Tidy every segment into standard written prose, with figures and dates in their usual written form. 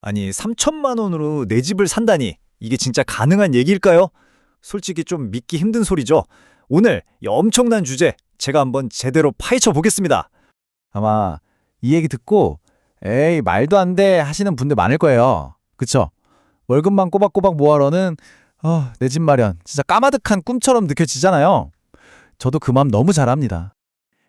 아니, 3천만 원으로 내 집을 산다니. 이게 진짜 가능한 얘기일까요? 솔직히 좀 믿기 힘든 소리죠. 오늘 이 엄청난 주제 제가 한번 제대로 파헤쳐 보겠습니다. 아마 이 얘기 듣고 에이 말도 안 돼 하시는 분들 많을 거예요. 그쵸? 월급만 꼬박꼬박 모아러는 내 집 마련 진짜 까마득한 꿈처럼 느껴지잖아요. 저도 그 마음 너무 잘 압니다.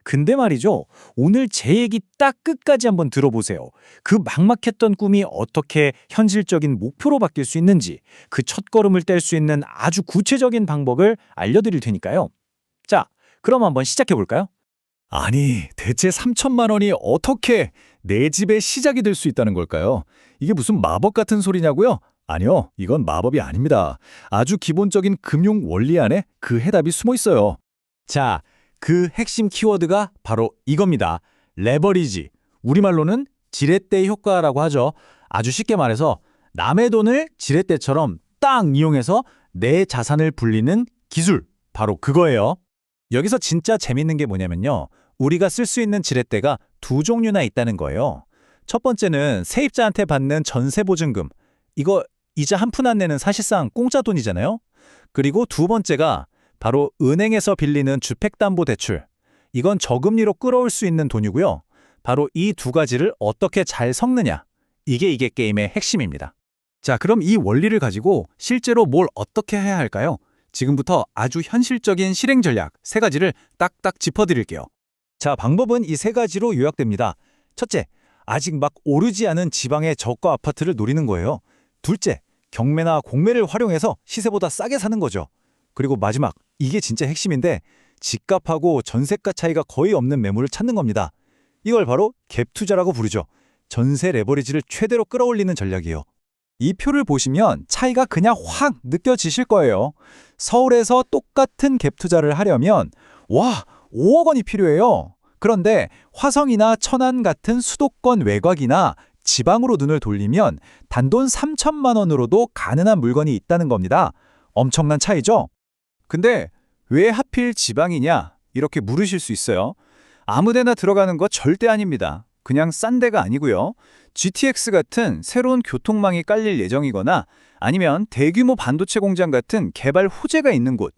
근데 말이죠. 오늘 제 얘기 딱 끝까지 한번 들어보세요. 그 막막했던 꿈이 어떻게 현실적인 목표로 바뀔 수 있는지, 그 첫걸음을 뗄 수 있는 아주 구체적인 방법을 알려드릴 테니까요. 자, 그럼 한번 시작해 볼까요? 아니, 대체 3천만 원이 어떻게 내 집의 시작이 될 수 있다는 걸까요? 이게 무슨 마법 같은 소리냐고요? 아니요, 이건 마법이 아닙니다. 아주 기본적인 금융 원리 안에 그 해답이 숨어 있어요. 자, 그 핵심 키워드가 바로 이겁니다. 레버리지. 우리말로는 지렛대 효과라고 하죠. 아주 쉽게 말해서 남의 돈을 지렛대처럼 딱 이용해서 내 자산을 불리는 기술. 바로 그거예요. 여기서 진짜 재밌는 게 뭐냐면요. 우리가 쓸 수 있는 지렛대가 두 종류나 있다는 거예요. 첫 번째는 세입자한테 받는 전세보증금. 이거 이자 한 푼 안 내는 사실상 공짜 돈이잖아요. 그리고 두 번째가 바로 은행에서 빌리는 주택담보대출. 이건 저금리로 끌어올 수 있는 돈이고요. 바로 이 두 가지를 어떻게 잘 섞느냐. 이게 게임의 핵심입니다. 자, 그럼 이 원리를 가지고 실제로 뭘 어떻게 해야 할까요? 지금부터 아주 현실적인 실행 전략 세 가지를 딱딱 짚어드릴게요. 자, 방법은 이 세 가지로 요약됩니다. 첫째, 아직 막 오르지 않은 지방의 저가 아파트를 노리는 거예요. 둘째, 경매나 공매를 활용해서 시세보다 싸게 사는 거죠. 그리고 마지막, 이게 진짜 핵심인데 집값하고 전세가 차이가 거의 없는 매물을 찾는 겁니다. 이걸 바로 갭 투자라고 부르죠. 전세 레버리지를 최대로 끌어올리는 전략이에요. 이 표를 보시면 차이가 그냥 확 느껴지실 거예요. 서울에서 똑같은 갭 투자를 하려면 5억 원이 필요해요. 그런데 화성이나 천안 같은 수도권 외곽이나 지방으로 눈을 돌리면 단돈 3천만 원으로도 가능한 물건이 있다는 겁니다. 엄청난 차이죠? 근데 왜 하필 지방이냐? 이렇게 물으실 수 있어요. 아무데나 들어가는 거 절대 아닙니다. 그냥 싼 데가 아니고요. GTX 같은 새로운 교통망이 깔릴 예정이거나 아니면 대규모 반도체 공장 같은 개발 호재가 있는 곳,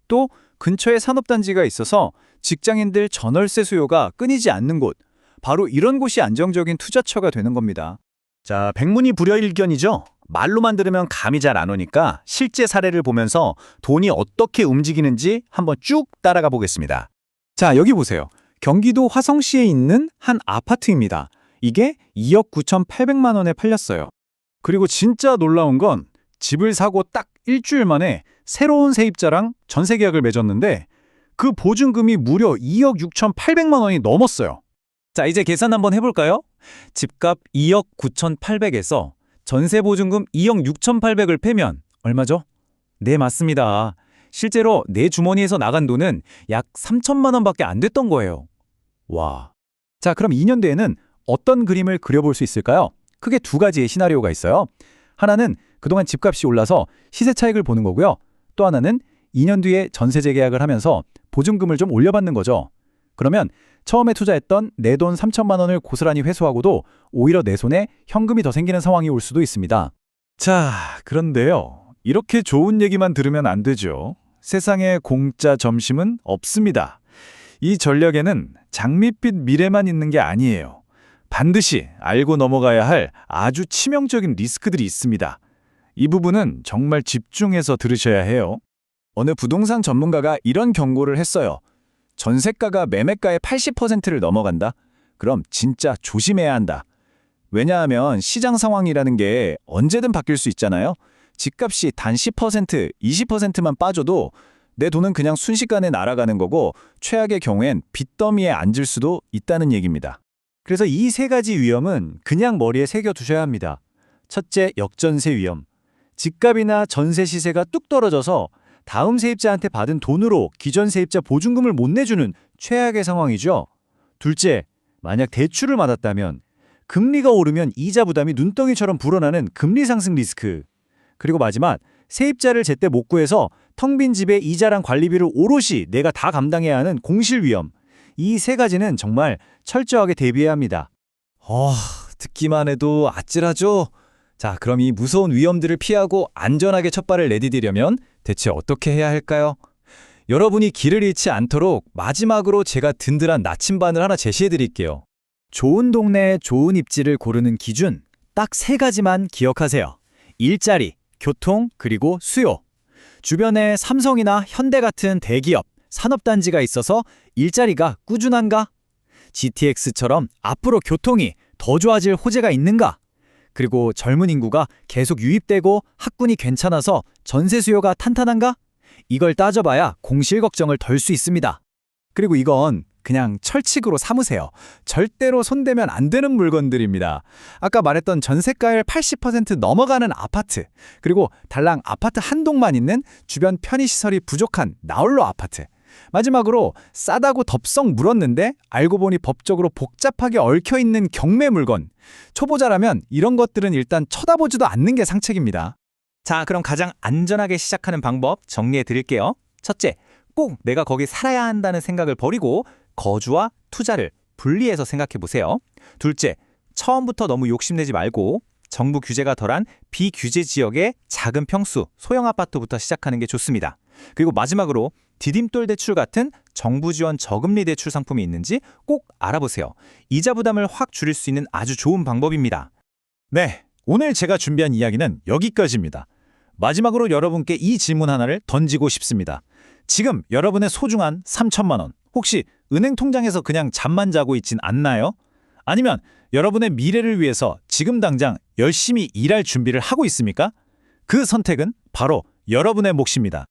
또 근처에 산업단지가 있어서 직장인들 전월세 수요가 끊이지 않는 곳, 바로 이런 곳이 안정적인 투자처가 되는 겁니다. 자, 백문이 불여일견이죠? 말로만 들으면 감이 잘 안 오니까 실제 사례를 보면서 돈이 어떻게 움직이는지 한번 쭉 따라가 보겠습니다. 자, 여기 보세요. 경기도 화성시에 있는 한 아파트입니다. 이게 2억 9,800만 원에 팔렸어요. 그리고 진짜 놀라운 건 집을 사고 딱 일주일 만에 새로운 세입자랑 전세 계약을 맺었는데 그 보증금이 무려 2억 6,800만 원이 넘었어요. 자, 이제 계산 한번 해볼까요? 집값 2억 9,800에서 전세 보증금 2억 6,800을 빼면 얼마죠? 네, 맞습니다. 실제로 내 주머니에서 나간 돈은 약 3천만 원밖에 안 됐던 거예요. 와. 자, 그럼 2년 뒤에는 어떤 그림을 그려볼 수 있을까요? 크게 두 가지의 시나리오가 있어요. 하나는 그동안 집값이 올라서 시세 차익을 보는 거고요. 또 하나는 2년 뒤에 전세 재계약을 하면서 보증금을 좀 올려받는 거죠. 그러면 처음에 투자했던 내 돈 3천만 원을 고스란히 회수하고도 오히려 내 손에 현금이 더 생기는 상황이 올 수도 있습니다. 자, 그런데요. 이렇게 좋은 얘기만 들으면 안 되죠. 세상에 공짜 점심은 없습니다. 이 전략에는 장밋빛 미래만 있는 게 아니에요. 반드시 알고 넘어가야 할 아주 치명적인 리스크들이 있습니다. 이 부분은 정말 집중해서 들으셔야 해요. 어느 부동산 전문가가 이런 경고를 했어요. 전세가가 매매가의 80%를 넘어간다? 그럼 진짜 조심해야 한다. 왜냐하면 시장 상황이라는 게 언제든 바뀔 수 있잖아요. 집값이 단 10%, 20%만 빠져도 내 돈은 그냥 순식간에 날아가는 거고 최악의 경우엔 빚더미에 앉을 수도 있다는 얘기입니다. 그래서 이 세 가지 위험은 그냥 머리에 새겨두셔야 합니다. 첫째, 역전세 위험. 집값이나 전세 시세가 뚝 떨어져서 다음 세입자한테 받은 돈으로 기존 세입자 보증금을 못 내주는 최악의 상황이죠. 둘째, 만약 대출을 받았다면 금리가 오르면 이자 부담이 눈덩이처럼 불어나는 금리 상승 리스크. 그리고 마지막, 세입자를 제때 못 구해서 텅 빈 집에 이자랑 관리비를 오롯이 내가 다 감당해야 하는 공실 위험. 이 세 가지는 정말 철저하게 대비해야 합니다. 듣기만 해도 아찔하죠? 자, 그럼 이 무서운 위험들을 피하고 안전하게 첫 발을 내디디려면 대체 어떻게 해야 할까요? 여러분이 길을 잃지 않도록 마지막으로 제가 든든한 나침반을 하나 제시해 드릴게요. 좋은 동네에 좋은 입지를 고르는 기준 딱 세 가지만 기억하세요. 일자리, 교통, 그리고 수요. 주변에 삼성이나 현대 같은 대기업, 산업단지가 있어서 일자리가 꾸준한가? GTX처럼 앞으로 교통이 더 좋아질 호재가 있는가? 그리고 젊은 인구가 계속 유입되고 학군이 괜찮아서 전세 수요가 탄탄한가? 이걸 따져봐야 공실 걱정을 덜 수 있습니다. 그리고 이건 그냥 철칙으로 삼으세요. 절대로 손대면 안 되는 물건들입니다. 아까 말했던 전세가율 80% 넘어가는 아파트, 그리고 달랑 아파트 한 동만 있는 주변 편의시설이 부족한 나홀로 아파트. 마지막으로 싸다고 덥석 물었는데 알고 보니 법적으로 복잡하게 얽혀있는 경매 물건. 초보자라면 이런 것들은 일단 쳐다보지도 않는 게 상책입니다. 자, 그럼 가장 안전하게 시작하는 방법 정리해 드릴게요. 첫째, 꼭 내가 거기 살아야 한다는 생각을 버리고 거주와 투자를 분리해서 생각해 보세요. 둘째, 처음부터 너무 욕심내지 말고 정부 규제가 덜한 비규제 지역의 작은 평수, 소형 아파트부터 시작하는 게 좋습니다. 그리고 마지막으로 디딤돌 대출 같은 정부 지원 저금리 대출 상품이 있는지 꼭 알아보세요. 이자 부담을 확 줄일 수 있는 아주 좋은 방법입니다. 네, 오늘 제가 준비한 이야기는 여기까지입니다. 마지막으로 여러분께 이 질문 하나를 던지고 싶습니다. 지금 여러분의 소중한 3천만 원, 혹시 은행 통장에서 그냥 잠만 자고 있진 않나요? 아니면 여러분의 미래를 위해서 지금 당장 열심히 일할 준비를 하고 있습니까? 그 선택은 바로 여러분의 몫입니다.